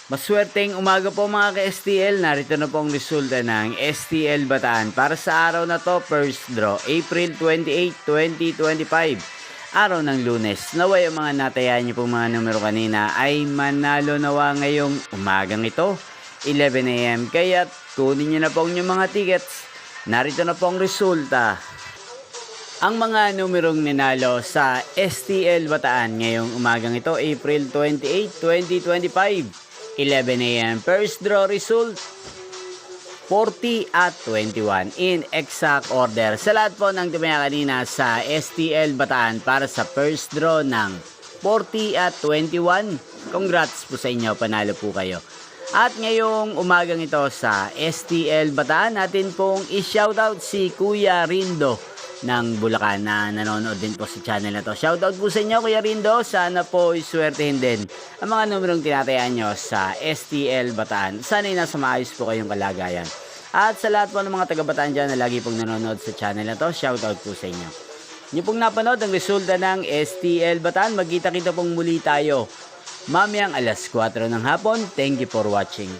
Maswerteng umaga po mga ka-STL. Narito na po ang resulta ng STL Bataan para sa araw na to, first draw, April 28, 2025. Araw ng Lunes. Naway ang mga natayaan niyo pong mga numero kanina ay manalo nawa ngayong umagang ito, 11 AM. Kaya kunin niyo na po ang mga tickets. Narito na po ang resulta. Ang mga numerong ninalo sa STL Bataan ngayong umagang ito, April 28, 2025. 11 AM. First draw result, 40 at 21 in exact order. Sa lahat po ng tumaya kanina sa STL Bataan para sa first draw ng 40 at 21, congrats po sa inyo, panalo po kayo. At ngayong umagang ito sa STL Bataan, natin pong i-shoutout si Kuya Rindo ng Bulacan na nanonood din po sa channel na to. Shoutout po sa inyo, Kuya Rindo. Sana po iswertehin din ang mga numerong tinatayaan nyo sa STL Bataan. Sana'y nasa maayos po kayong kalagayan. At sa lahat po ng mga taga-Bataan dyan na lagi pong nanonood sa channel na to, shoutout po sa inyo. Nyo pong napanood ang resulta ng STL Bataan. Magkita-kita pong muli tayo mamayang alas 4 ng hapon. Thank you for watching.